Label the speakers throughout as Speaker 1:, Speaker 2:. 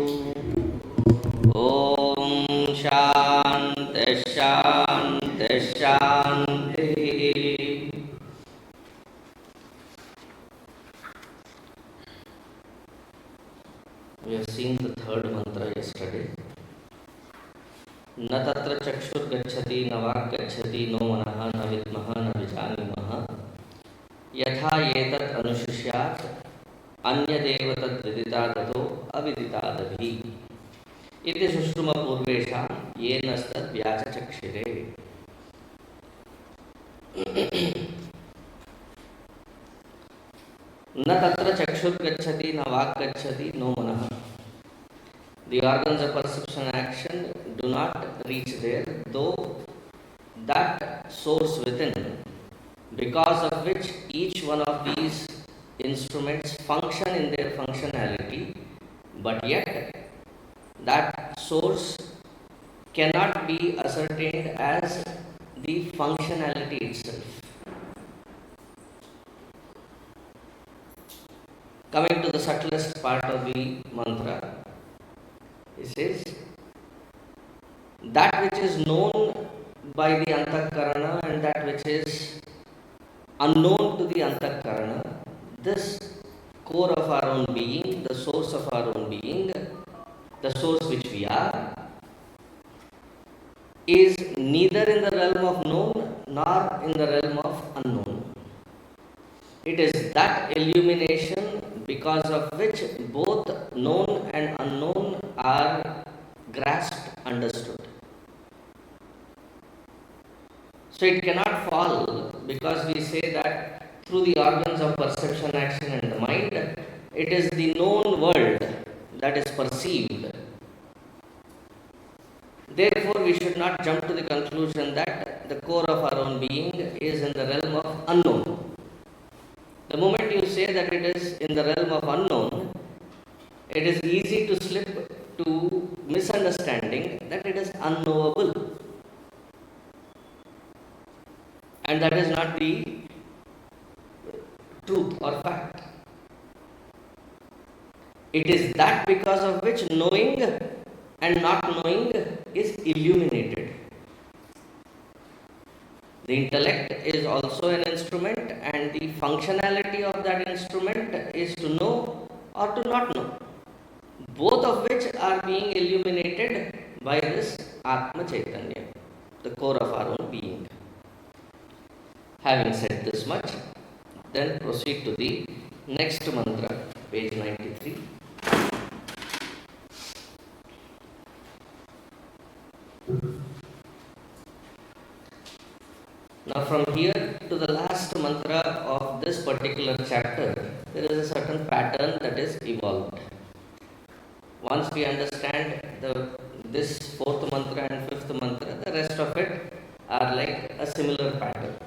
Speaker 1: Om Shanti Shanti Shanti. We have seen the third mantra yesterday. न तत्र चक्षुर्गच्छति न वाक् गच्छति नो मनः न विद्मः न विजानीमः यथा एतत् अनुशिष्यात् अन्यदेव तद्विदितादतो अविदितादभि इति सुश्रुमपूर्वेषां येनस्तद्व्याचचक्षिरे. न तत्र चक्षुर्गच्छति न वाक् गच्छति नो मनः. The organs of perception and action do not reach there, though that source within, because of which each one of these instruments function in their functionality, but yet that source cannot be ascertained as the functionality itself. Coming to the subtlest part of the mantra, it says, that which is known by the antakarana and that which is unknown to the antakarana, this core of our own being, the source of our own being, the source which we are, is neither in the realm of known nor in the realm of unknown. It is that illumination because of which both known and unknown are grasped, understood. So it cannot fall because we say that through the organs of perception, action and the mind, it is the known world that is perceived. Therefore, we should not jump to the conclusion that the core of our own being is in the realm of unknown. The moment you say that it is in the realm of unknown, it is easy to slip to misunderstanding that it is unknowable. And that is not the truth or fact. It is that because of which knowing and not knowing is illuminated. The intellect is also an instrument, and the functionality of that instrument is to know or to not know, both of which are being illuminated by this Atma Chaitanya, the core of our own being. Having said this much, then proceed to the next mantra, page 93. Now from here to the last mantra of this particular chapter, there is a certain pattern that is evolved. Once we understand this fourth mantra and fifth mantra, the rest of it are like a similar pattern.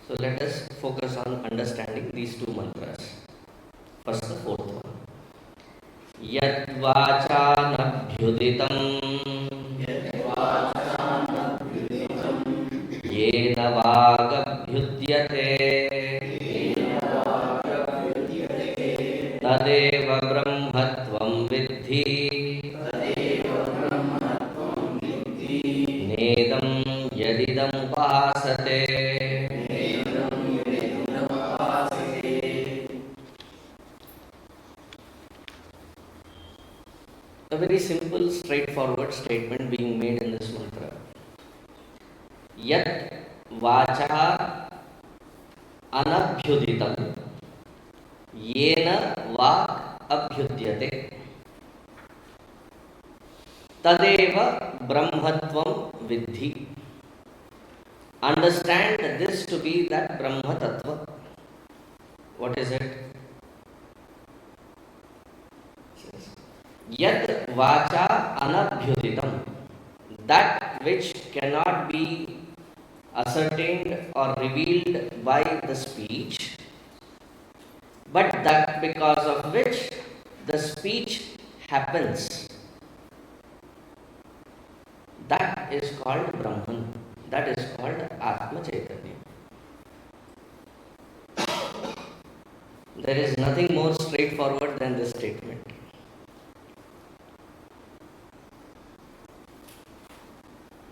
Speaker 1: So let us focus on understanding these two mantras. First, the fourth one. Yad vachanabhyuditam yena vagabhyudyate tadeva brahmatvam vidhi nedam yadidam upasate. A very simple, straightforward statement being made in this mantra. Yat vacha anabhyuditam yena vak abhyudyate tadeva brahmatvam vidhi. Understand this to be that Brahma Tattva. What is it? Yat vacha anabhyuditam, that which cannot be ascertained or revealed by the speech, but that because of which the speech happens, that is called Brahman, that is called Atma Chaitanya. There is nothing more straightforward than this statement.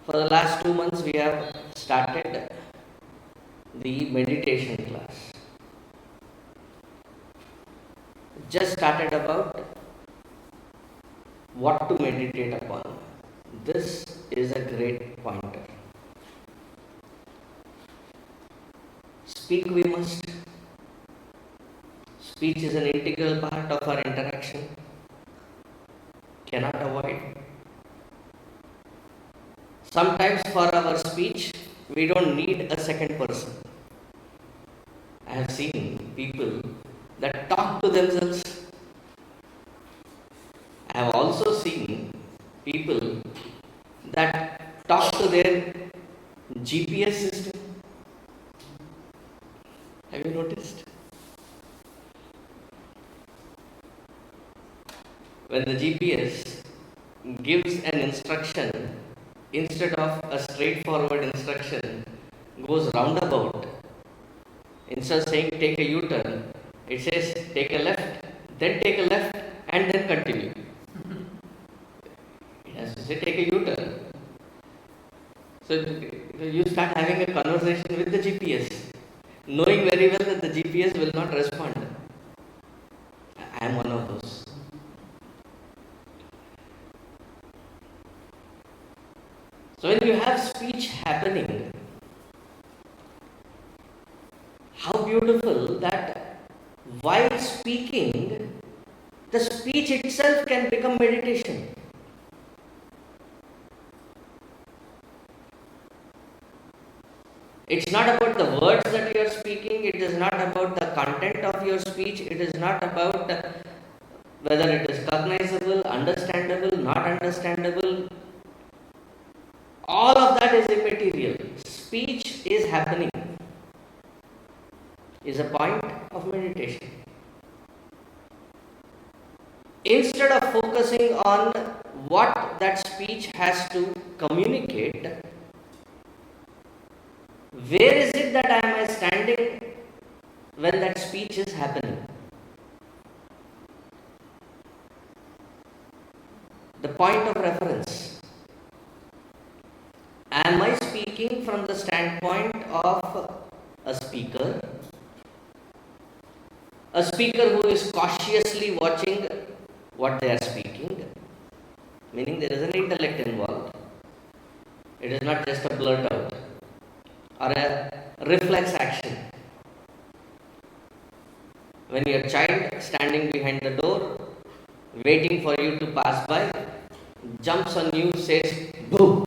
Speaker 1: For the last 2 months, we have started the meditation class. Just started about what to meditate upon. This is a great pointer. Speak we must. Speech is an integral part of our interaction. Cannot avoid. Sometimes for our speech, we don't need a second person. I have seen people that talk to themselves. I have also seen people that talk to their GPS system. Have you noticed? When the GPS gives an instruction, instead of a straightforward instruction, goes roundabout. Instead of saying take a U-turn, it says take a left, then take a left, and then continue. It has to say take a U-turn. So you start having a conversation with the GPS, knowing very well that the GPS will not respond. I am one of those. So when you have speech happening, how beautiful that while speaking, the speech itself can become meditation. It's not about the words that you are speaking, it is not about the content of your speech, it is not about whether it is cognizable, understandable, not understandable. All of that is immaterial. Speech is happening, is a point of meditation. Instead of focusing on what that speech has to communicate, where is it that I am standing when that speech is happening? The point of reference. Am I speaking from the standpoint of a speaker? A speaker who is cautiously watching what they are speaking, meaning there is an intellect involved. It is not just a blurt out or a reflex action. When your child standing behind the door, waiting for you to pass by, jumps on you, says, "Boo!"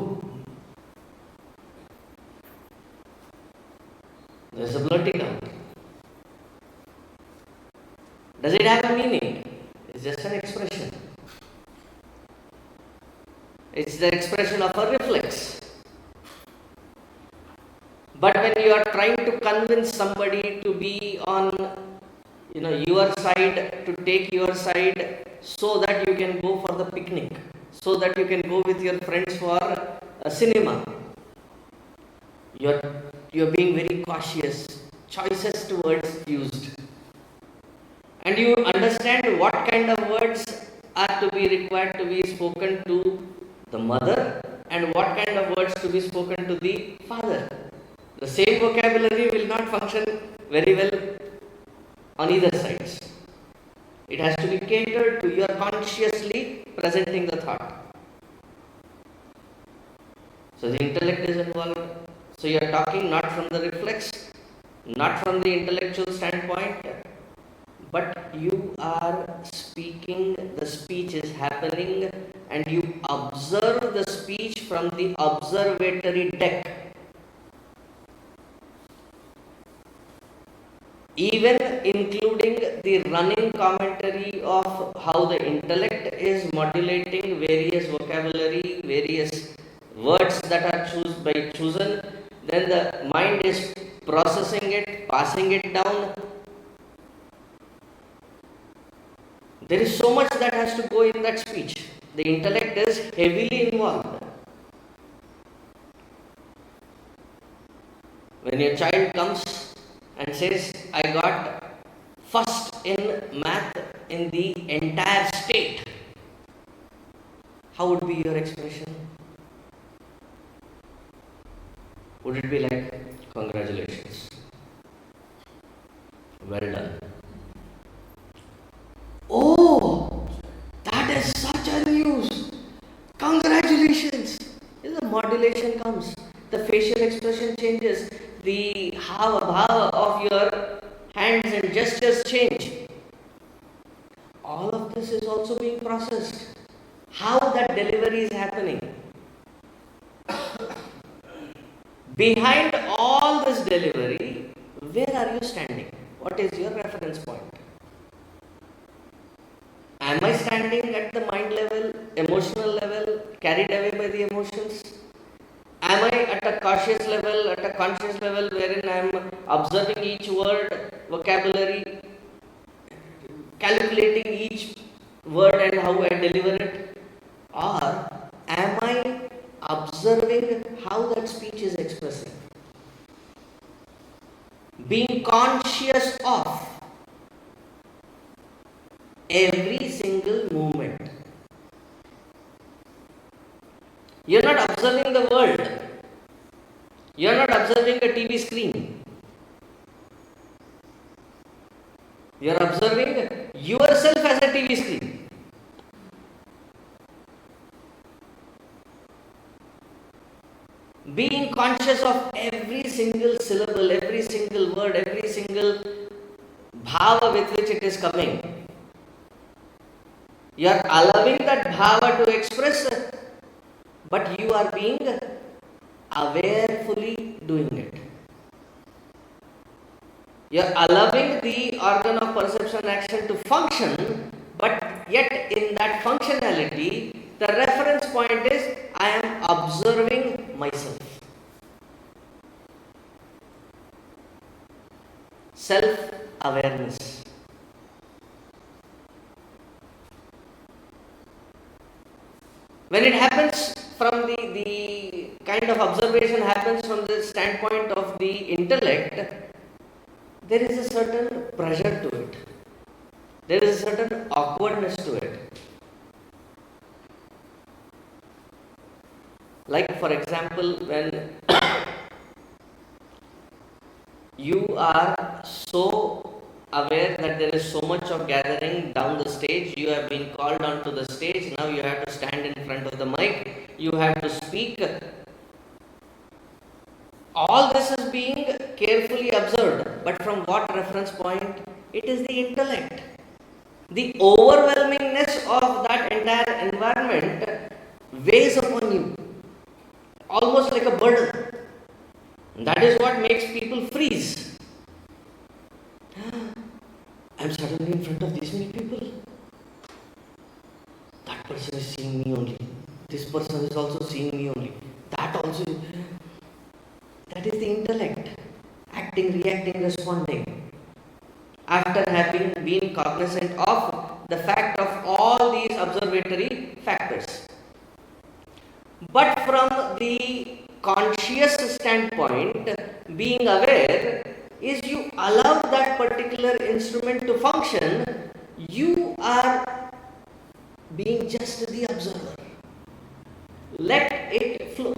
Speaker 1: There is a blurting out. Does it have a meaning? It's just an expression. It's the expression of a reflex. But when you are trying to convince somebody to be on your side, to take your side, so that you can go for the picnic, so that you can go with your friends for a cinema, you're being very cautious, choicest words used. And you understand what kind of words are to be required to be spoken to the mother and what kind of words to be spoken to the father. The same vocabulary will not function very well on either sides. It has to be catered to. You are consciously presenting the thought. So the intellect is involved. So you are talking not from the reflex, not from the intellectual standpoint, but you are speaking, the speech is happening, and you observe the speech from the observatory deck. Even including the running commentary of how the intellect is modulating various vocabulary, various words that are chosen, then the mind is processing it, passing it down. There is so much that has to go in that speech. The intellect is heavily involved. When your child comes and says, "I got first in math in the entire state," how would be your expression? Would it be like, congratulations, well done? Oh, that is such a news! Congratulations! The modulation comes, the facial expression changes, the hava bhava of your hands and gestures change. All of this is also being processed. How that delivery is happening. Behind all this delivery, where are you standing? What is your reference point? Am I standing at the mind level, emotional level, carried away by the emotions? Am I at a cautious level, at a conscious level, wherein I am observing each word, vocabulary, calculating each word and how I deliver it? Or am I observing how that speech is expressing? Being conscious of every single movement. You're not observing the world. You're not observing a TV screen. You're observing yourself as a TV screen. Being conscious of every single syllable, every single word, every single bhava with which it is coming. You are allowing that bhava to express, but you are being awarefully doing it. You are allowing the organ of perception action to function, but yet in that functionality, the reference point is I am observing myself. Self-awareness. When it happens from the kind of observation happens from the standpoint of the intellect, there is a certain pressure to it. There is a certain awkwardness to it. Like, for example, when you are so aware that there is so much of gathering down the stage, you have been called onto the stage, now you have to stand in front of the mic, you have to speak. All this is being carefully observed, but from what reference point? It is the intellect. The overwhelmingness of that entire environment weighs upon you, almost like a burden. That is what makes people freeze. I'm suddenly in front of these many people. That person is seeing me only. This person is also seeing me only. That also. That is the intellect. Acting, reacting, responding. After having been cognizant of the fact of all these observatory factors. But from the conscious standpoint, being aware is you allow that particular instrument to function, you are being just the observer. Let it flow.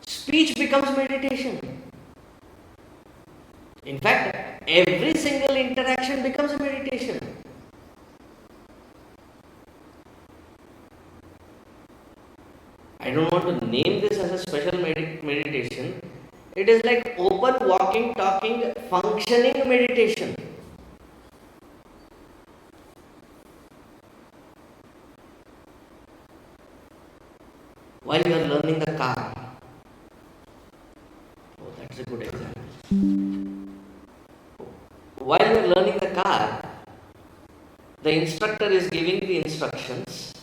Speaker 1: Speech becomes meditation. In fact, every single interaction becomes a meditation. I don't want to name this as a special meditation. It is like open, walking, talking, functioning meditation. While you are learning the car. Oh, that's a good example. While you are learning the car, the instructor is giving the instructions.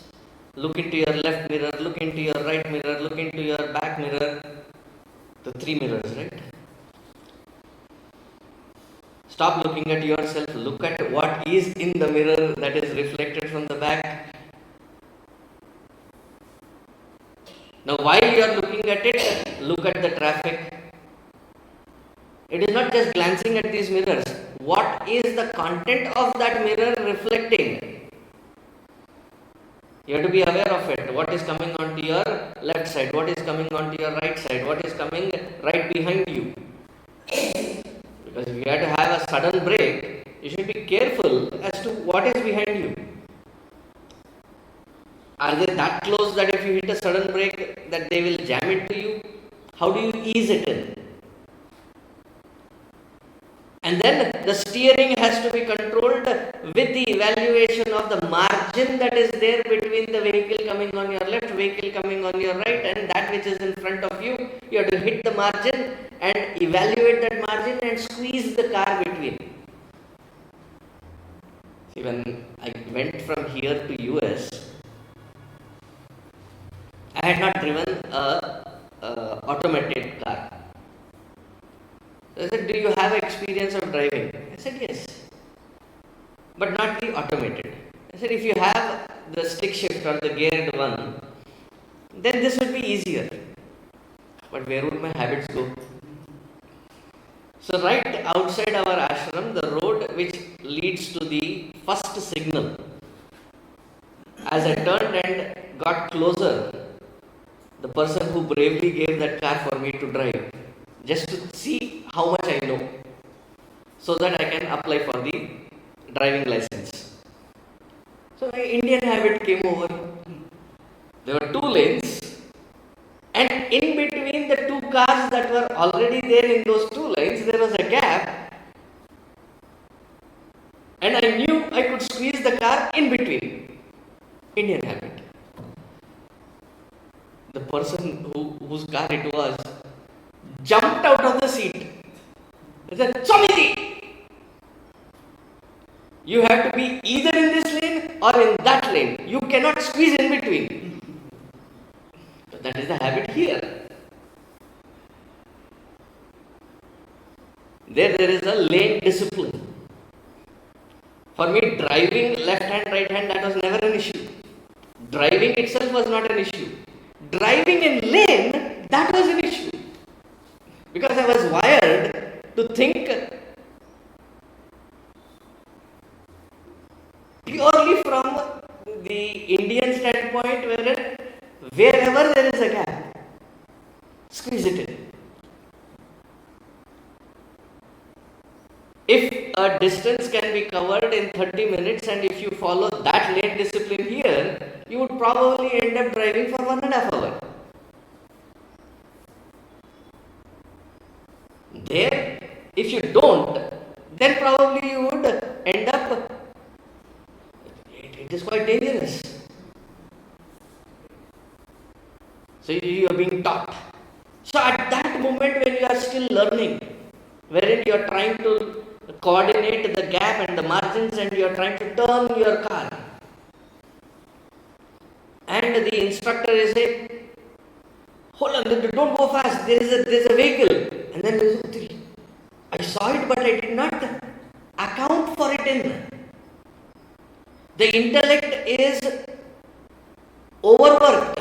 Speaker 1: Look into your left mirror, look into your right mirror, look into your back mirror. The 3 mirrors, right? Stop looking at yourself, look at what is in the mirror that is reflected from the back. Now, while you are looking at it, look at the traffic. It is not just glancing at these mirrors. What is the content of that mirror reflecting? You have to be aware of it. What is coming onto your left side? What is coming onto your right side? What is coming right behind you? Because if you have to have a sudden break, you should be careful as to what is behind you. Are they that close that if you hit a sudden brake that they will jam into you? How do you ease it in? And then the steering has to be controlled with the evaluation of the margin that is there between the vehicle coming on your left, vehicle coming on your right, and that which is in front of you. You have to hit the margin and evaluate that margin and squeeze the car between. See, when I went from here to US, I had not driven a automated car. So I said, do you have experience of driving? I said, yes, but not the automated. I said, if you have the stick shift or the geared one, then this would be easier. But where would my habits go? So right outside our ashram, the road which leads to the first signal, as I turned and got closer, the person who bravely gave that car for me to drive, just to see how much I know, so that I can apply for the driving license. So my Indian habit came over. There were 2 lanes, and in between the 2 cars that were already there in those 2 lanes, there was a gap, and I knew I could squeeze the car in between. Indian habit. The person whose car it was jumped out of the seat. He said, Swamiji, you have to be either in this lane or in that lane. You cannot squeeze in between. So that is the habit here. There is a lane discipline. For me, driving left hand, right hand, that was never an issue. Driving itself was not an issue. Driving in lane, that was an issue. Because I was wired to think purely from the Indian standpoint, wherever there is a gap, squeeze it in. If a distance can be covered in 30 minutes and if you follow that lane discipline here, you would probably end up driving for 1.5 hours. There, if you don't, then probably you would end up, it is quite dangerous. So you are being taught. So at that moment when you are still learning, wherein you are trying to coordinate the gap and the margins and you are trying to turn your car, and the instructor is saying, hold on, don't go fast, there is a vehicle. And then I saw it but I did not account for it in. The intellect is overworked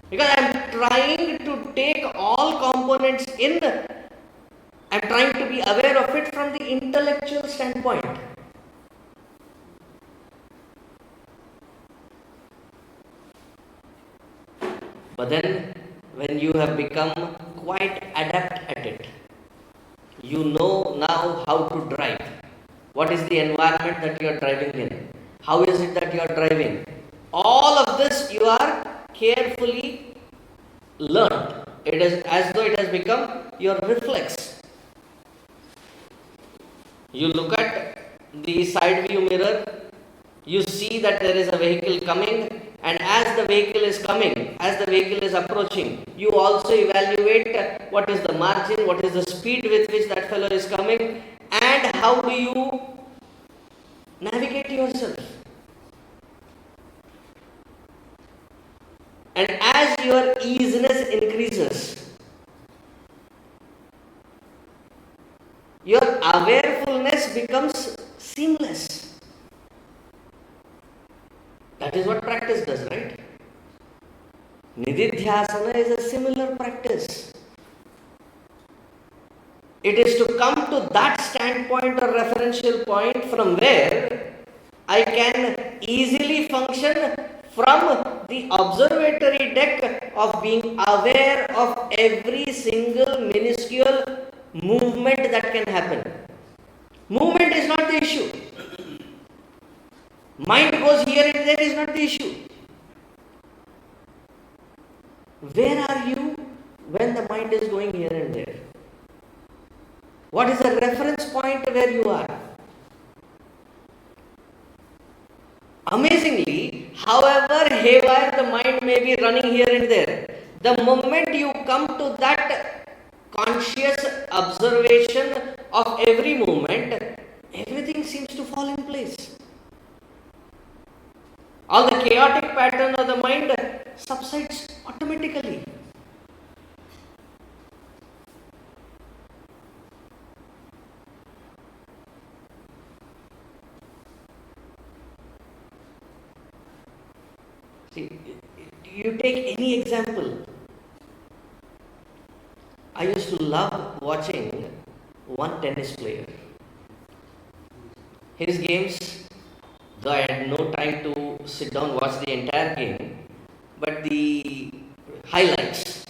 Speaker 1: because I am trying to take all components in. I am trying to be aware of it from the intellectual standpoint. But then when you have become quite adept at it, you know now how to drive. What is the environment that you are driving in? How is it that you are driving? All of this you are carefully learned. It is as though it has become your reflex. You look at the side view mirror, you see that there is a vehicle coming, and as the vehicle is coming, as the vehicle is approaching, you also evaluate what is the margin, what is the speed with which that fellow is coming, and how do you navigate yourself. And as your easiness increases, your awarefulness becomes seamless. That is what practice does, right? Nididhyasana is a similar practice. It is to come to that standpoint or referential point from where I can easily function from the observatory deck of being aware of every single minuscule movement that can happen. Movement is not the issue. Mind goes here and there is not the issue. Where are you when the mind is going here and there? What is the reference point where you are? Amazingly, however haywire the mind may be running here and there, the moment you come to that conscious observation of every movement, everything seems to fall in place. All the chaotic pattern of the mind subsides automatically. See, you take any example. I used to love watching one tennis player. His games, though I had no time to sit down and watch the entire game, but the highlights,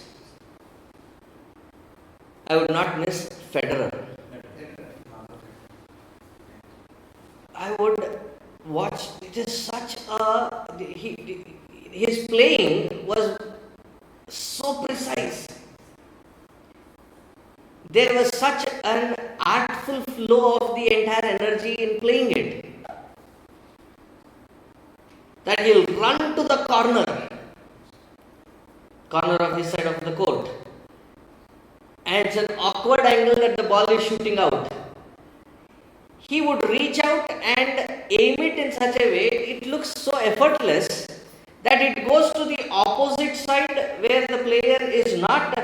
Speaker 1: I would not miss Federer. I would watch. It is such a his playing was so precise. There was such an artful flow of the entire energy in playing it that he'll run to the corner of his side of the court, and it's an awkward angle that the ball is shooting out. He would reach out and aim it in such a way, it looks so effortless that it goes to the opposite side where the player is not,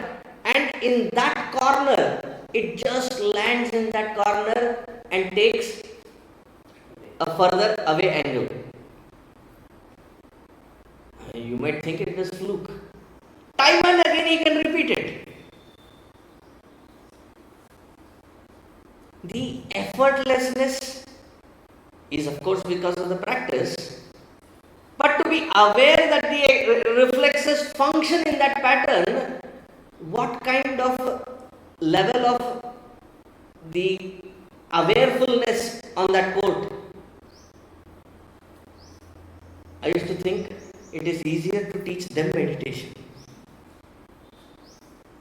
Speaker 1: and in that corner, it just lands in that corner and takes a further away angle. You might think it is fluke. Time and again he can repeat it. The effortlessness is of course because of the practice, but to be aware that the reflexes function in that pattern, what kind of level of the awarefulness on that court? I used to think it is easier to teach them meditation,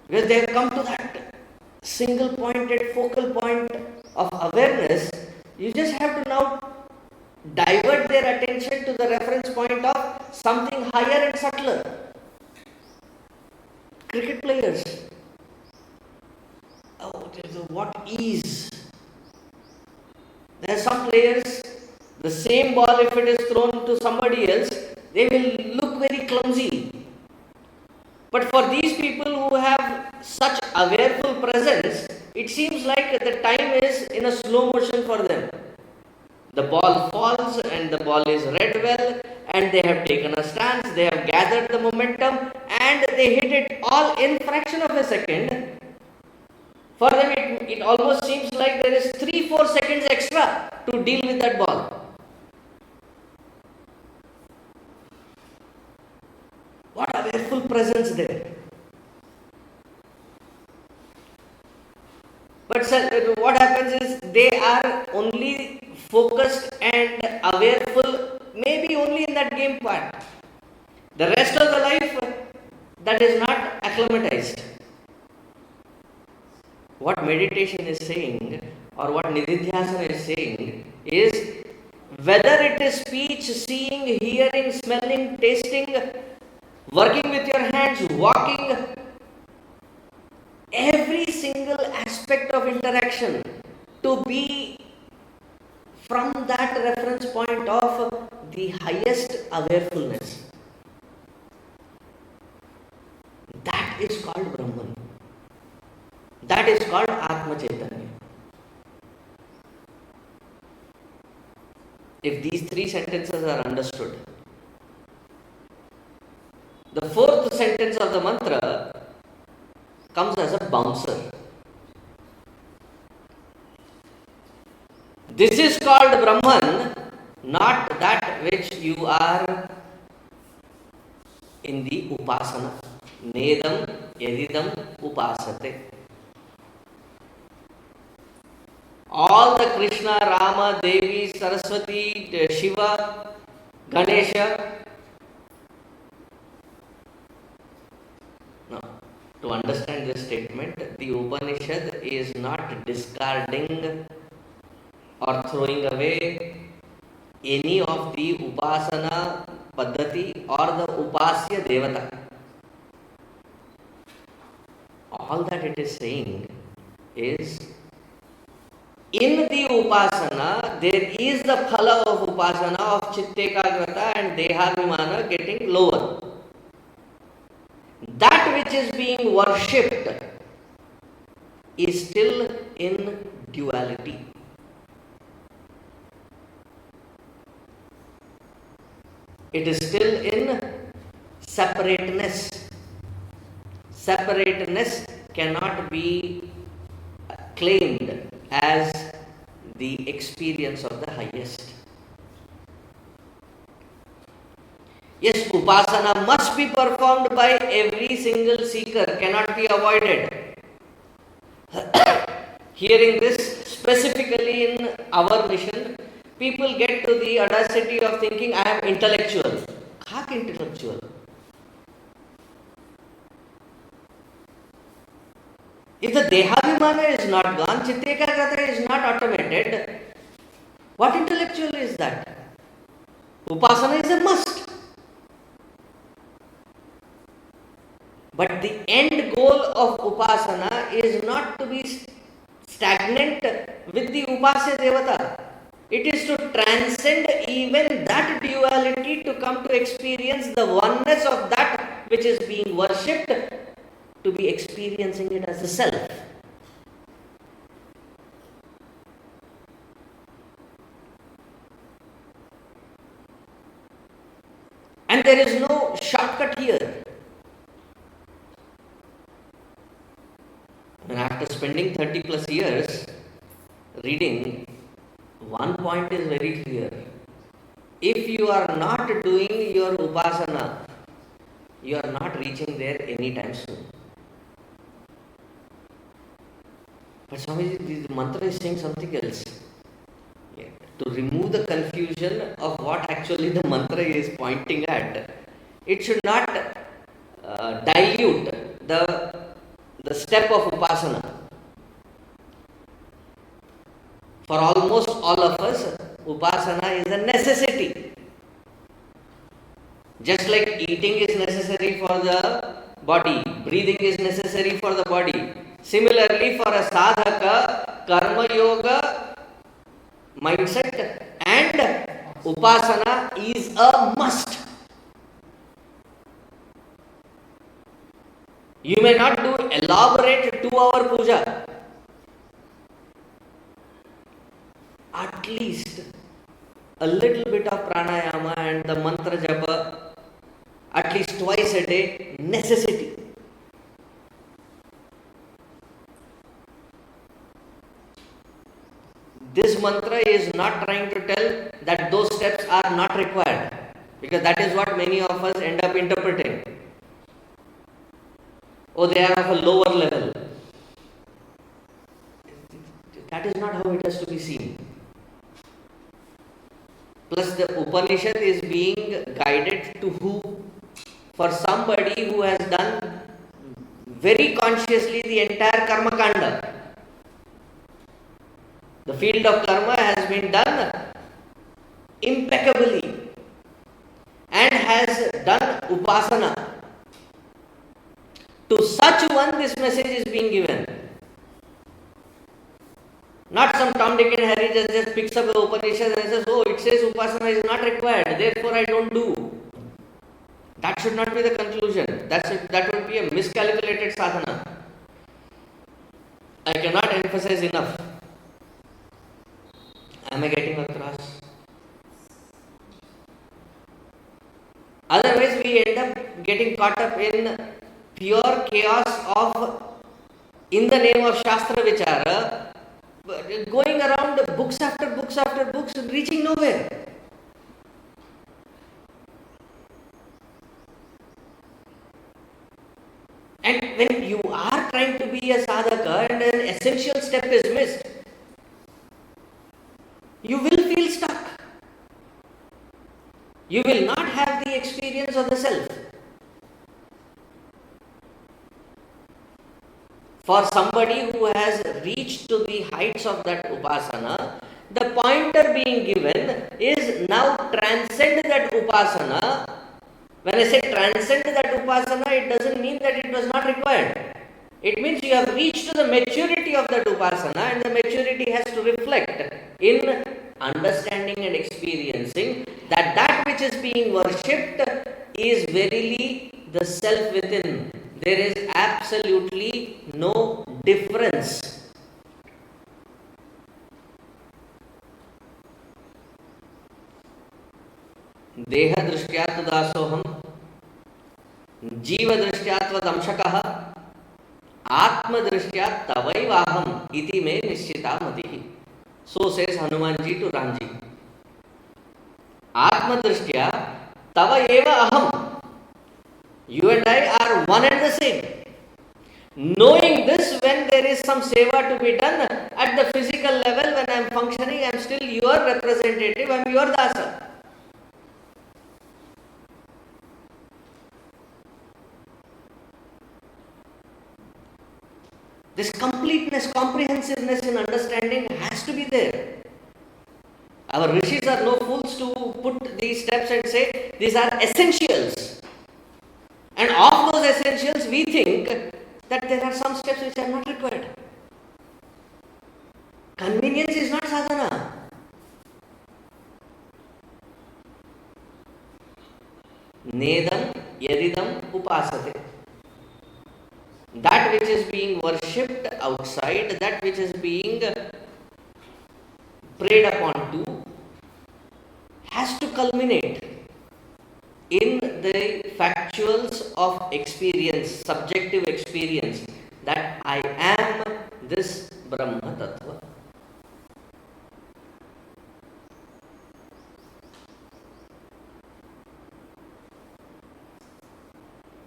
Speaker 1: because they have come to that single pointed focal point of awareness. You just have to now divert their attention to the reference point of something higher and subtler. Cricket players, what ease. There are some players, the same ball, if it is thrown to somebody else, they will look very clumsy. But for these people who have such awareful presence, it seems like the time is in a slow motion for them. The ball falls and the ball is read well, and they have taken a stance, they have gathered the momentum, and they hit it all in fraction of a second. For them it almost seems like there is 3-4 seconds extra to deal with that ball. What awareful presence there. But what happens is they are only focused and awareful maybe only in that game part. The rest of the life, that is not acclimatized. What meditation is saying, or what Nididhyasana is saying, is whether it is speech, seeing, hearing, smelling, tasting, working with your hands, walking, every single aspect of interaction, to be from that reference point of the highest awarefulness. That is called Brahman. That is called Atma Chaitanya. If these three sentences are understood, the fourth sentence of the mantra comes as a bouncer. This is called Brahman, not that which you are in the upasana. Nedam yadidam upasate. All the Krishna, Rama, Devi, Saraswati, Shiva, Ganesha. Now, to understand this statement, the Upanishad is not discarding or throwing away any of the upasana paddhati or the upasya devata. All that it is saying is, in the upasana, there is the phala of upasana of chittekagrata and dehabhimana getting lower. That which is being worshipped is still in duality. It is still in separateness. Separateness cannot be claimed as the experience of the highest. Yes, upasana must be performed by every single seeker, cannot be avoided. Hearing this specifically in our mission, people get to the audacity of thinking, I am intellectual. Khak intellectual. If the dehabhimana is not gone, chittekagrata is not automated, what intellectual is that? Upasana is a must. But the end goal of upasana is not to be stagnant with the upasya devata. It is to transcend even that duality to come to experience the oneness of that which is being worshipped, to be experiencing it as a self. And there is no shortcut here. And after spending 30 plus years reading, one point is very clear. If you are not doing your upasana, you are not reaching there anytime soon. But Swamiji, the mantra is saying something else. Yeah. To remove the confusion of what actually the mantra is pointing at, it should not dilute the step of upasana. For almost all of us, upasana is a necessity. Just like eating is necessary for the body, breathing is necessary for the body. Similarly, for a sadhaka, karma yoga, mindset and upasana is a must. You may not do elaborate 2-hour puja. At least a little bit of pranayama and the mantra japa, at least twice a day, necessity. This mantra is not trying to tell that those steps are not required, because that is what many of us end up interpreting. Oh, they are of a lower level. That is not how it has to be seen. Plus, the Upanishad is being guided to who? For somebody who has done very consciously the entire karma kanda. The field of karma has been done impeccably and has done upasana. To such one, this message is being given. Not some Tom, Dick and Harry just picks up the Upanishad and says, oh, it says upasana is not required, therefore I don't do. That should not be the conclusion. That would be a miscalculated sadhana. I cannot emphasize enough. Am I getting across? Otherwise, we end up getting caught up in pure chaos of, in the name of Shastra Vichara, going around books after books after books, reaching nowhere. when you are trying to be a sadhaka and an essential step is missed, you will feel stuck. You will not have the experience of the self. For somebody who has reached to the heights of that upasana, the pointer being given is now transcend that upasana. When I say transcend that upasana, it doesn't mean that it was not required. It means you have reached to the maturity of that upasana, and the maturity has to reflect in understanding and experiencing that that which is being worshipped is verily the self within. There is absolutely no difference. देह दृष्ट्या दासोहम, जीव दृष्ट्या त्वदंशकः, आत्म दृष्ट्या तवैवाहम इति मे निश्चिता मतिः. So says Hanuman ji to Ram ji. Atma drishtya tava eva aham. You and I are one and the same. Knowing this, when there is some seva to be done at the physical level, when I am functioning, I am still your representative, I am your dasa. This completeness, comprehensiveness in understanding has to be there. Our rishis are no fools to put these steps and say these are essentials. And of those essentials, we think that there are some steps which are not required. Convenience is not sadhana. Nedam yadidam upasate. That which is being worshipped outside, that which is being preyed upon to, has to culminate in the factuals of experience, subjective experience, that I am this Brahma Tattva.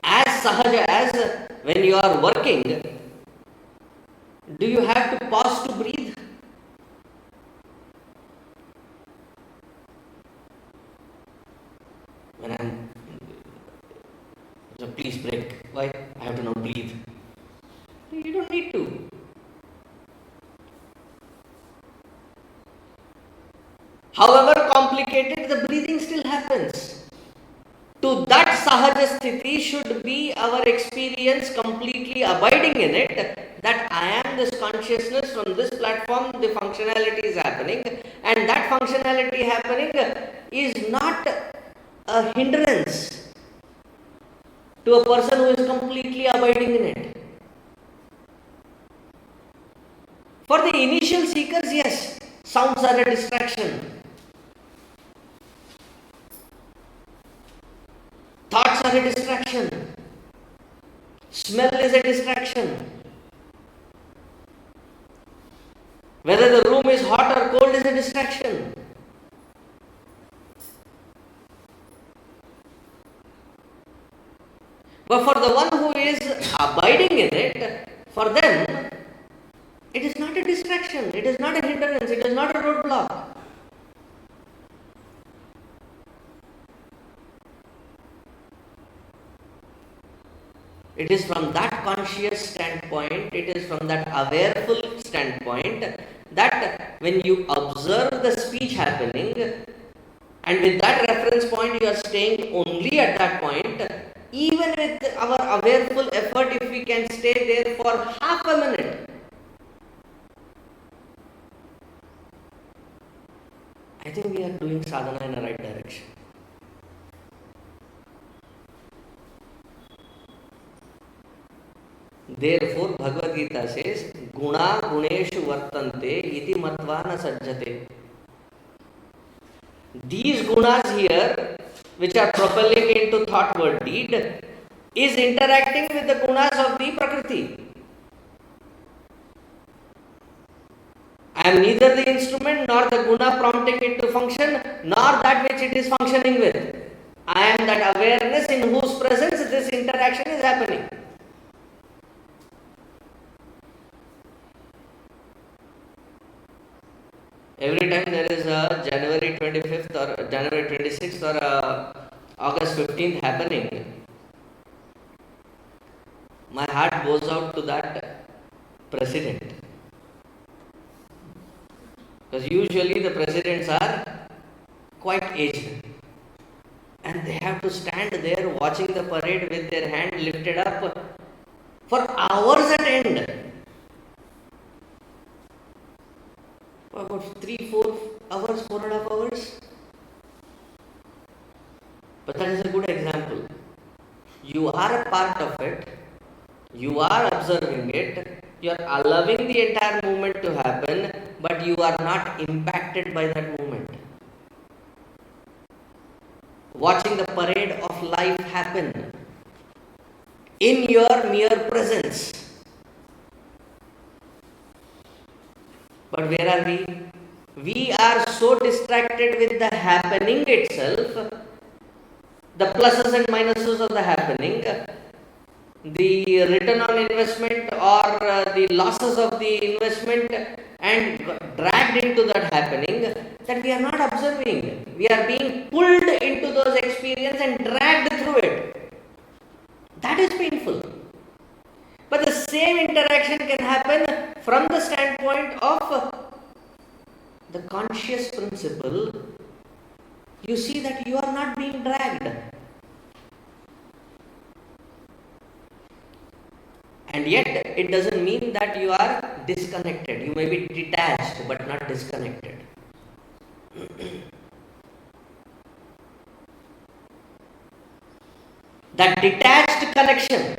Speaker 1: As sahaja as when you are working, do you have to pause to breathe? When I am, so please break. Why? I have to now breathe. You don't need to. However complicated, the breathing still happens. To that sahaja sthiti should be our experience completely abiding in it, that I am this consciousness, from this platform the functionality is happening, and that functionality happening is not a hindrance to a person who is completely abiding in it. For the initial seekers, yes, sounds are a distraction. Thoughts are a distraction. Smell is a distraction. Whether the room is hot or cold is a distraction. But for the one who is abiding in it, for them, it is not a distraction, it is not a hindrance, it is not a roadblock. It is from that conscious standpoint, it is from that awareful standpoint, that when you observe the speech happening, and with that reference point you are staying only at that point, even with our awareful effort, if we can stay there for half a minute, I think we are doing sadhana in the right direction. Therefore, Bhagavad Gita says, Guna guneshu vartante iti matva na sajjate. These gunas here, which are propelling into thought, word, deed, is interacting with the gunas of the Prakriti. I am neither the instrument nor the guna prompting it to function, nor that which it is functioning with. I am that awareness in whose presence this interaction is happening. 25th or January 26th or August 15th happening, my heart goes out to that president. Because usually the presidents are quite aged and they have to stand there watching the parade with their hand lifted up for hours at end. For about 3-4 hours, 4.5 hours. But that is a good example. You are a part of it, you are observing it, you are allowing the entire movement to happen, but you are not impacted by that movement. Watching the parade of life happen in your mere presence. But where are we? We are so distracted with the happening itself, the pluses and minuses of the happening, the return on investment or the losses of the investment, and dragged into that happening, that we are not observing. We are being pulled into those experiences and dragged through it. That is painful. But the same interaction can happen from the standpoint of the conscious principle. You see that you are not being dragged. And yet, it doesn't mean that you are disconnected. You may be detached, but not disconnected. That detached connection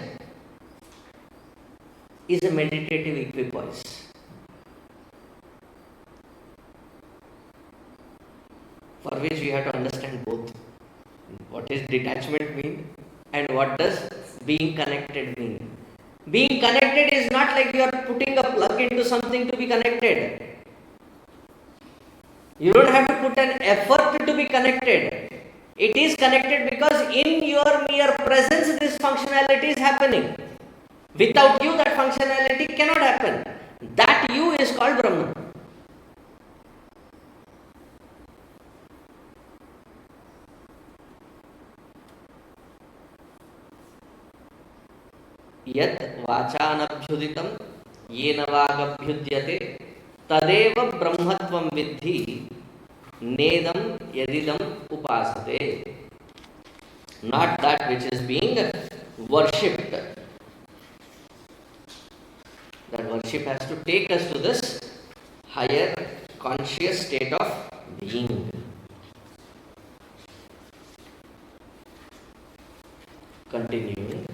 Speaker 1: is a meditative equipoise. For which we have to understand both. What is detachment mean and what does being connected mean? Being connected is not like you are putting a plug into something to be connected. You don't have to put an effort to be connected. It is connected because in your mere presence this functionality is happening. Without you that functionality cannot happen. That you is called Brahman. यत् वाचानभ्युदितं येन वागभ्युद्यते तदेव ब्रह्मत्वं विद्धि नेदं यदिदं उपासते. Not that which is being worshipped. That worship has to take us to this higher conscious state of being. Continuing.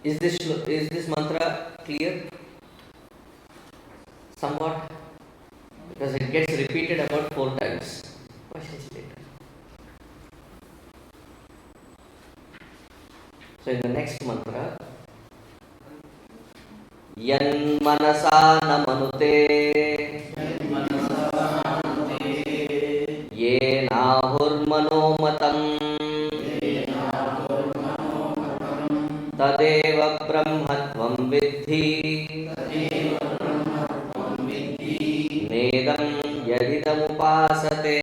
Speaker 1: Is this mantra clear? Somewhat? Because it gets repeated about 4 times. Questions later. So in the next mantra, Yan manasa na manute Ye nahur manomatam Tadeva brahmatvam viddhi Nedam yadidam upasate.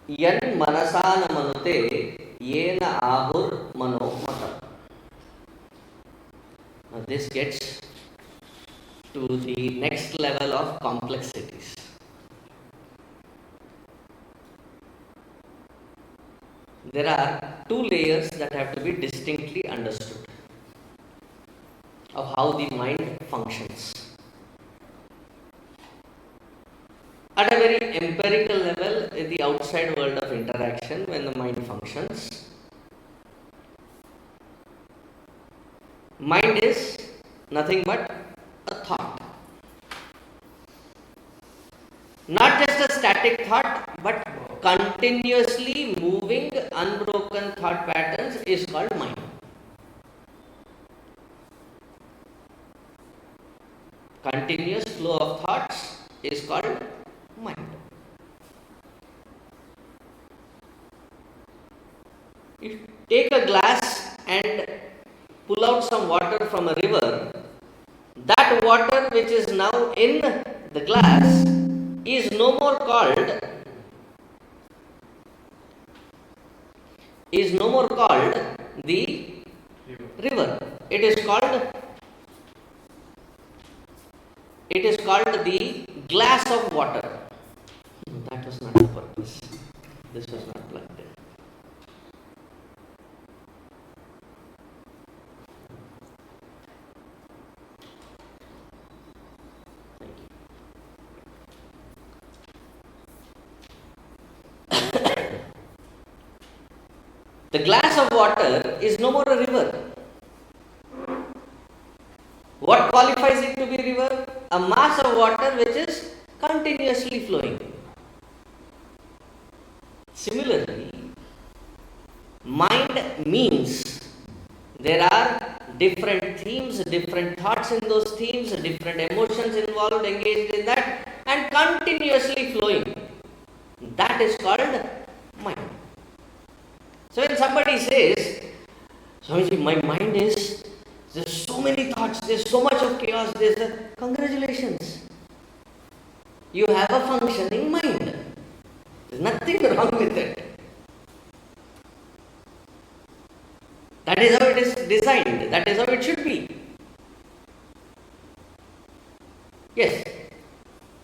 Speaker 1: Yan manasana manute yena ahur manomatam. Now this gets to the next level of complexities. There are 2 layers that have to be distinctly understood of how the mind functions. At a very empirical level, in the outside world of interaction, when the mind functions, mind is nothing but a thought. Not just a static thought, but continuously moving, unbroken thought patterns is called mind. Continuous flow of thoughts is called mind. If you take a glass and pull out some water from a river, that that water which is now in the glass is no more called the river. It is called the glass of water. That was not the purpose. This was not plugged in. The glass of water is no more a river. What qualifies it to be river? A mass of water which is continuously flowing. Similarly, mind means there are different themes, different thoughts in those themes, different emotions involved, engaged in that, and continuously flowing. That is called mind. So when somebody says, Swamiji, my mind is, there's so many thoughts, there's so much of chaos, congratulations. You have a functioning mind. There's nothing wrong with it. That is how it is designed. That is how it should be. Yes.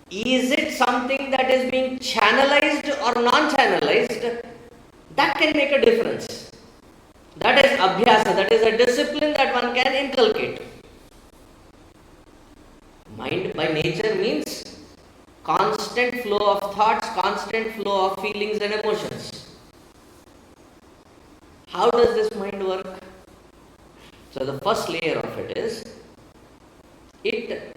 Speaker 1: Is it something that is being channelized or non-channelized? That can make a difference. That is abhyasa, that is a discipline that one can inculcate. Mind by nature means constant flow of thoughts, constant flow of feelings and emotions. How does this mind work? So the first layer of it is, it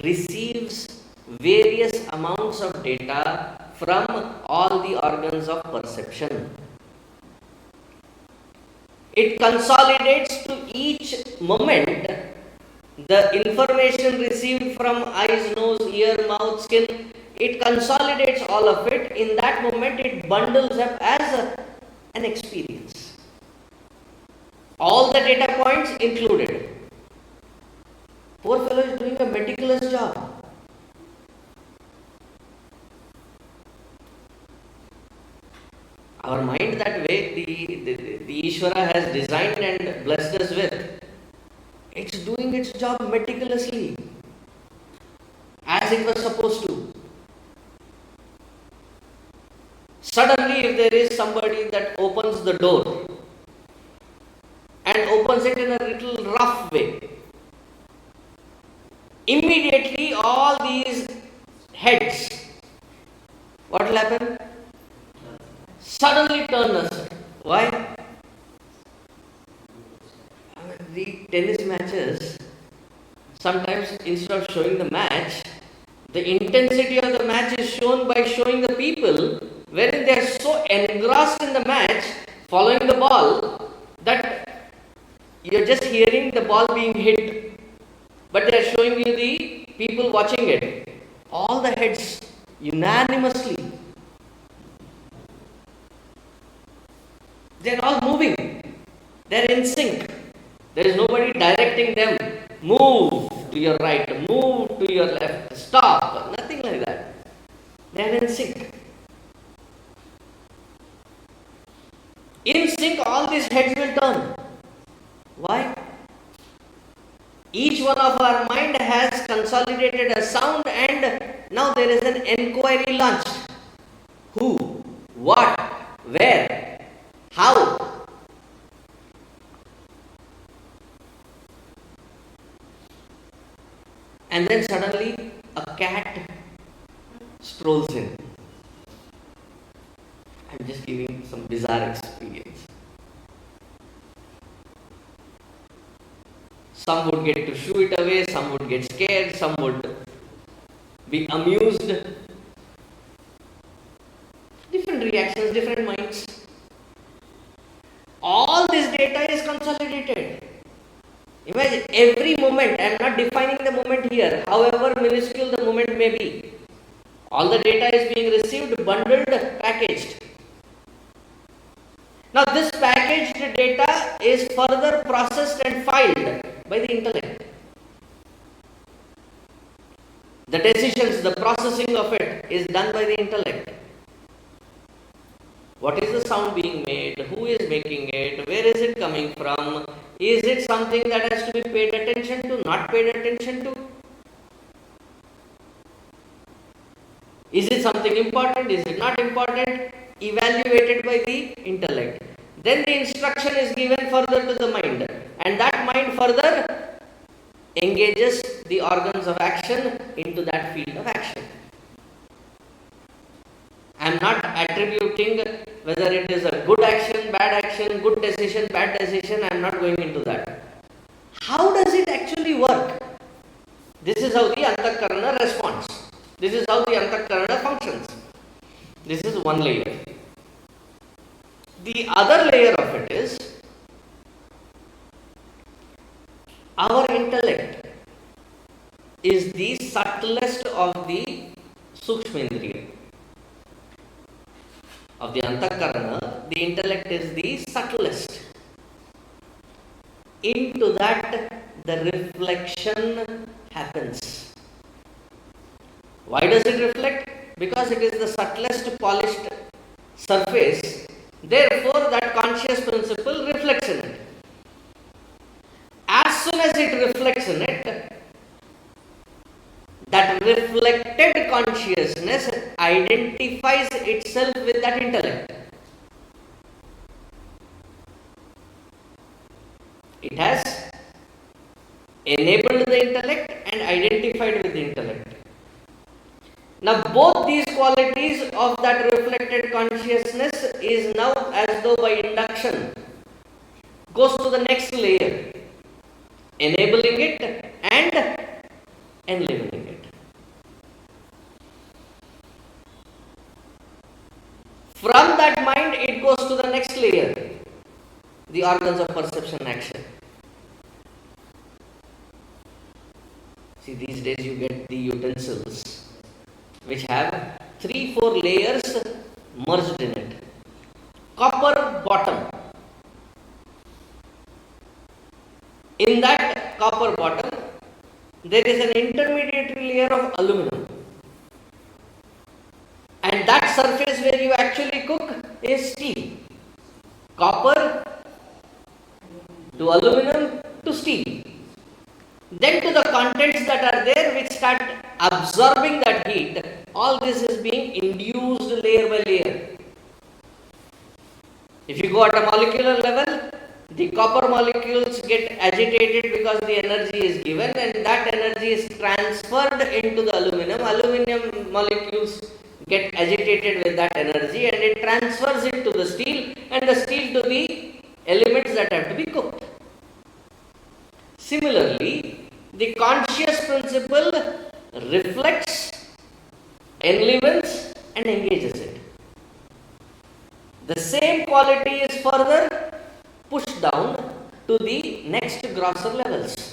Speaker 1: receives various amounts of data from all the organs of perception. It consolidates to each moment the information received from eyes, nose, ear, mouth, skin. It consolidates all of it. In that moment, it bundles up as an experience. All the data points included. Poor fellow is doing a meticulous job. Our mind that way, the Ishvara has designed and blessed us with, it's doing its job meticulously, as it was supposed to. Suddenly, if there is somebody that opens the door and opens it in a little rough way, immediately all these heads, what will happen? Suddenly turn us. Why? The tennis matches, sometimes instead of showing the match, the intensity of the match is shown by showing the people wherein they are so engrossed in the match, following the ball, that you are just hearing the ball being hit, but they are showing you the people watching it. All the heads unanimously, they are all moving. They are in sync. There is nobody directing them. Move to your right, move to your left, stop. Nothing like that. They are in sync. In sync, all these heads will turn. Why? Each one of our mind has consolidated a sound, and now there is an inquiry launched. Who? What? Where? How? And then suddenly a cat strolls in. I'm just giving some bizarre experience. Some would get to shoo it away, some would get scared, some would be amused. Different reactions, different minds. All this data is consolidated. Imagine every moment, I am not defining the moment here, however minuscule the moment may be. All the data is being received, bundled, packaged. Now this packaged data is further processed and filed by the intellect. The decisions, the processing of it is done by the intellect. What is the sound being made? Who is making it? Where is it coming from? Is it something that has to be paid attention to, not paid attention to? Is it something important? Is it not important? Evaluated by the intellect. Then the instruction is given further to the mind, and that mind further engages the organs of action into that field of action. I am not attributing whether it is a good action, good decision, bad decision. I am not going into that. How does it actually work? This is how the Antakarana responds. This is how the Antakarana functions. This is one layer. The other layer of it is our intellect is the subtlest of the Sukshmendriya. Of the Antakarana, the intellect is the subtlest. Into that, the reflection happens. Why does it reflect? Because it is the subtlest polished surface. Therefore, that conscious principle reflects in it. As soon as it reflects in it, that reflected consciousness identifies itself with that intellect. It has enabled the intellect and identified with the intellect. Now both these qualities of that reflected consciousness is now as though by induction goes to the next layer, enabling it and enlivening it. From that mind it goes to the next layer, the organs of perception action. See, these days you get the utensils which have 3-4 layers merged in it. Copper bottom. In that copper bottom, there is an intermediate layer of aluminum. And that surface where you actually cook is steel. Copper to aluminum to steel. Then to the contents that are there which start absorbing that heat, all this is being induced layer by layer. If you go at a molecular level, the copper molecules get agitated because the energy is given and that energy is transferred into the aluminum. Aluminum molecules get agitated with that energy and it transfers it to the steel and the steel to the elements that have to be cooked. Similarly, the conscious principle reflects, enlivens and engages it. The same quality is further pushed down to the next grosser levels.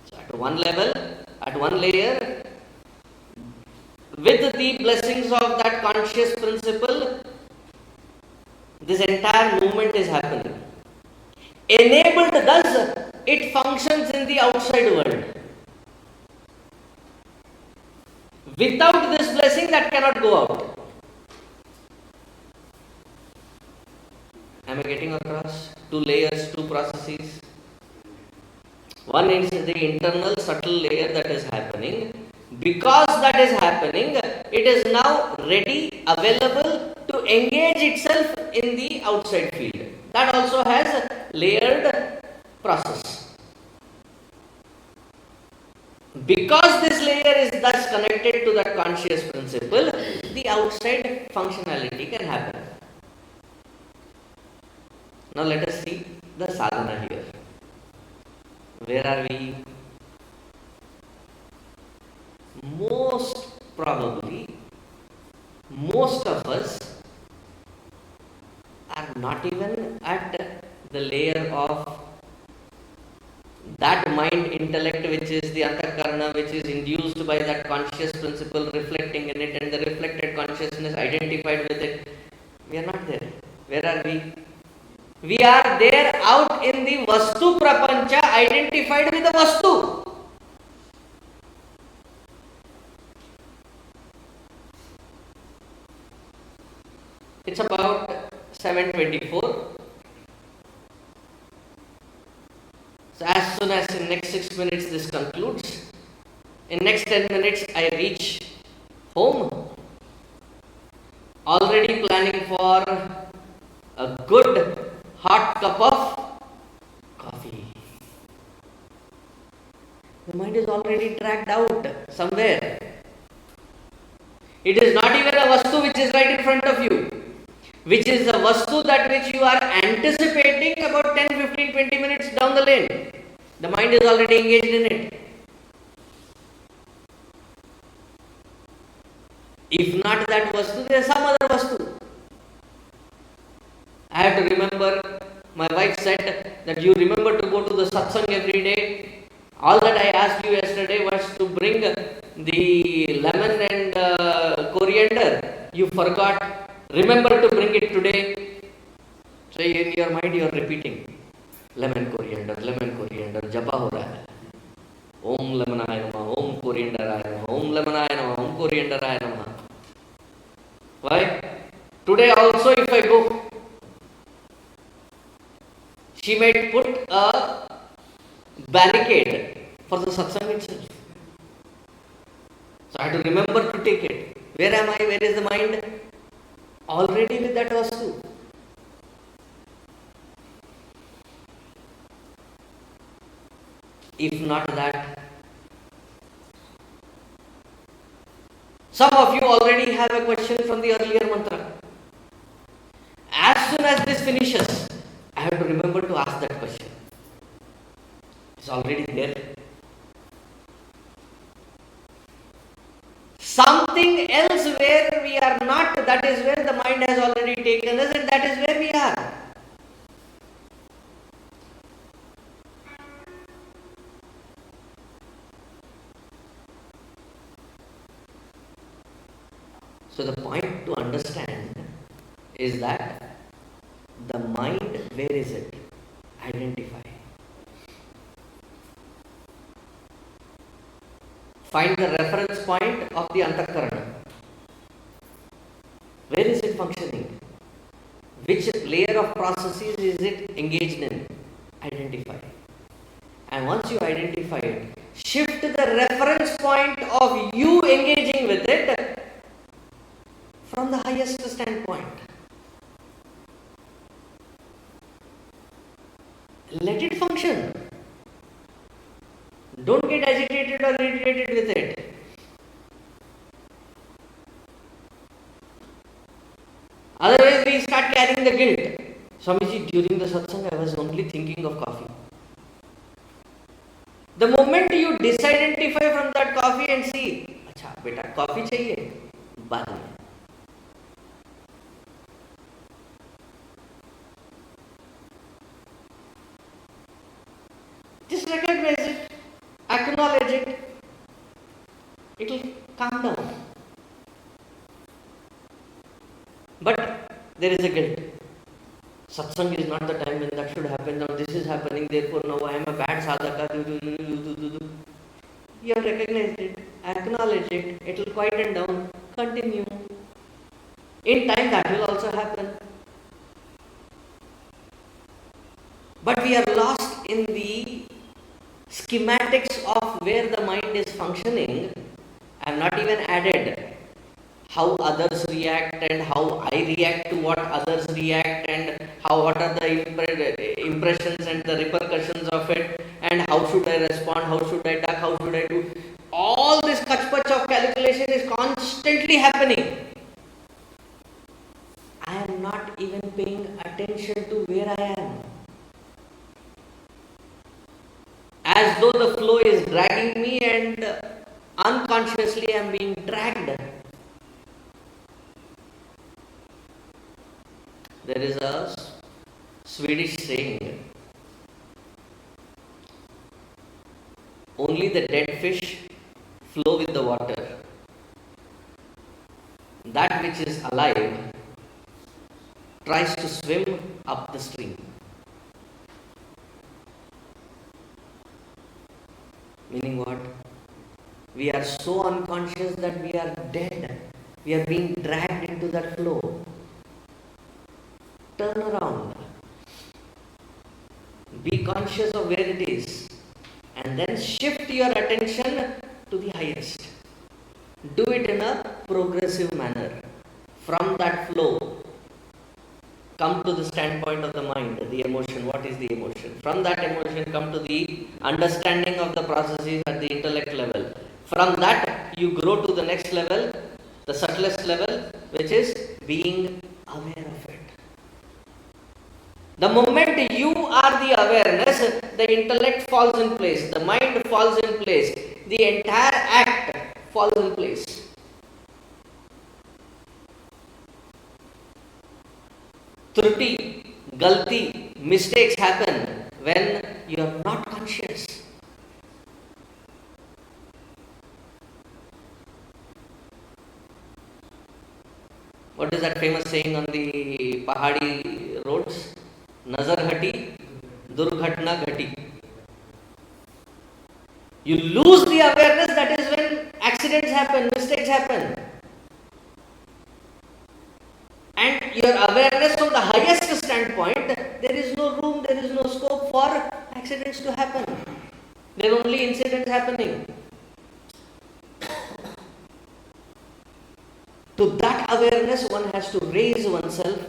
Speaker 1: So at one level, at one layer, with the blessings of that conscious principle, this entire movement is happening. Enabled thus, it functions in the outside world. Without this blessing, that cannot go out. Am I getting across? 2 layers, 2 processes. One is the internal subtle layer that is happening. Because that is happening, it is now ready, available to engage itself in the outside field. That also has a layered process. Because this layer is thus connected to that conscious principle, the outside functionality can happen. Now let us see the sadhana here. Where are we? Most probably, most of us are not even at the layer of that mind intellect which is the antakarana, which is induced by that conscious principle reflecting in it and the reflected consciousness identified with it. We are not there. Where are we? We are there out in the the Vastu Prapancha identified with the Vastu. It's about 7:24. So as soon as in next 6 minutes this concludes, in next 10 minutes I reach home, already planning for a good hot cup of coffee. The mind is already dragged out somewhere. It is not even a Vastu which is right in front of you, which is a Vastu that which you are anticipating about 10, 15, 20 minutes down the lane. The mind is already engaged in it. If not that Vastu, there is some other Vastu. I have to remember, my wife said that you remember to go to the satsang every day. All that I asked you yesterday was to bring the lemon and coriander. You forgot. Remember to bring it today. So in your mind you are repeating. Lemon coriander, japa ho raha hai. Om lemonaya namah, Om corianderaya namah, Om lemonaya namah, Om corianderaya namah. Why? Today also if I go, she might put a barricade for the satsang itself. So I have to remember to take it. Where am I? Where is the mind? Already with that Vastu. If not that, some of you already have a question from the earlier mantra. As soon as this finishes, I have to remember to ask that question. It's already there. Something else where we are not, that is where the mind has already taken us, and that is where we are. So the point to understand is that the mind, where is it? Identify. Find the reference point of the Antakarana. Where is it functioning? Which layer of processes is it engaged in? Identify. And once you identify it, shift the reference point of you engaging with it from the highest standpoint. Let it function. Don't get agitated or irritated with it. Otherwise, we start carrying the guilt. Swamiji, during the satsang, I was only thinking of coffee. The moment you disidentify from that coffee and see, अच्छा बेटा coffee चाहिए, बाद में. Just recognize it, acknowledge it. It will calm down. But there is a guilt. Satsang is not the time when that should happen. Now this is happening, therefore now I am a bad sadhaka. You have recognized it, acknowledge it, it will quieten down, continue. In time that will also happen. But we are lost in the schematics of where the mind is functioning. I have not even added how others react and how I react to what others react and what are the impressions and the repercussions of it and how should I respond, how should I duck, how should I do. All this kachpach of calculation is constantly happening. I am not even paying attention to where I am. As though the flow is dragging me and unconsciously I am being dragged. There is a Swedish saying, only the dead fish flow with the water. That which is alive tries to swim up the stream. We are so unconscious that we are dead. We are being dragged into that flow. Turn around. Be conscious of where it is. And then shift your attention to the highest. Do it in a progressive manner. From that flow, come to the standpoint of the mind, the emotion. What is the emotion? From that emotion, come to the understanding of the processes at the intellect level. From that, you grow to the next level, the subtlest level, which is being aware of it. The moment you are the awareness, the intellect falls in place, the mind falls in place, the entire act falls in place. Truti, galti, mistakes happen when you are not conscious. What is that famous saying on the Pahadi roads? Nazar hati, durghatna ghati. You lose the awareness, that is when accidents happen, mistakes happen. And your awareness from the highest standpoint, there is no room, there is no scope for accidents to happen. There are only incidents happening. To that awareness, one has to raise oneself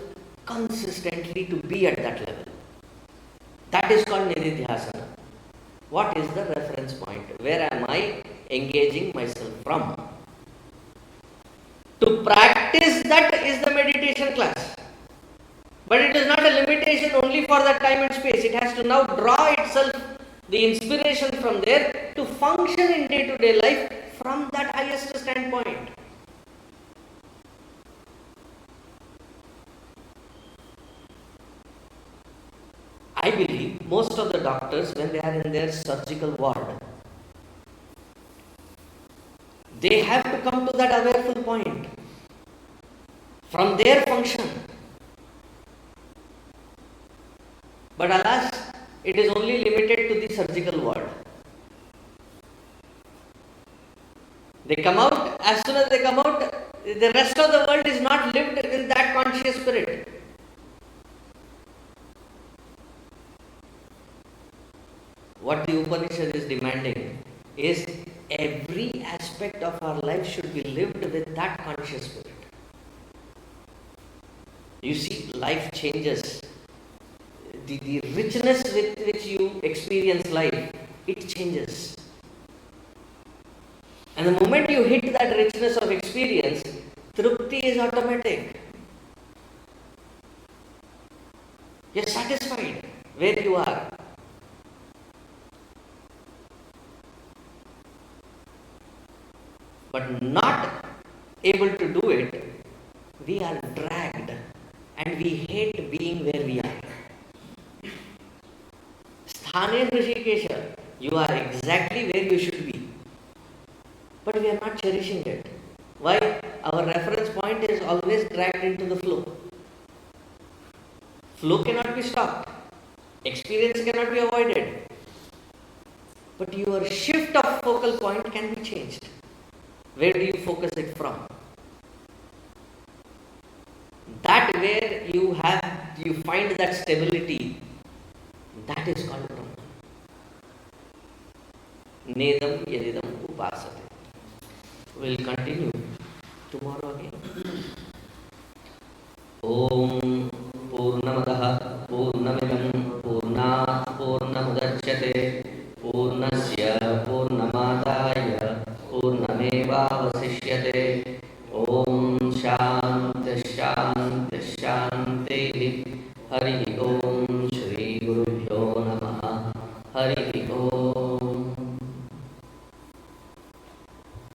Speaker 1: consistently to be at that level. That is called nididhyasana. What is the reference point? Where am I engaging myself from? To practice that is the meditation class. But it is not a limitation only for that time and space. It has to now draw itself the inspiration from there to function in day-to-day life from that highest standpoint. I believe most of the doctors, when they are in their surgical ward, they have to come to that awareful point from their function. But alas, it is only limited to the surgical ward. They come out, as soon as they come out, the rest of the world is not lived in that conscious spirit. What the Upanishad is demanding is every aspect of our life should be lived with that conscious spirit. You see, life changes. The richness with which you experience life, it changes. And the moment you hit that richness of experience, trupti is automatic. You're satisfied where you are. But not able to do it, we are dragged and we hate being where we are. Sthane Hrishikesha, you are exactly where you should be. But we are not cherishing it. Why? Our reference point is always dragged into the flow. Flow cannot be stopped. Experience cannot be avoided. But your shift of focal point can be changed. Where do you focus it from? That where you find that stability, that is called Brahman. Nedam yedidam upasate. We'll continue tomorrow again. Om Purnamadaha Purnamidam Purnat Purnamudachyate Purnasya Purnamadaya Purnamevavasishyate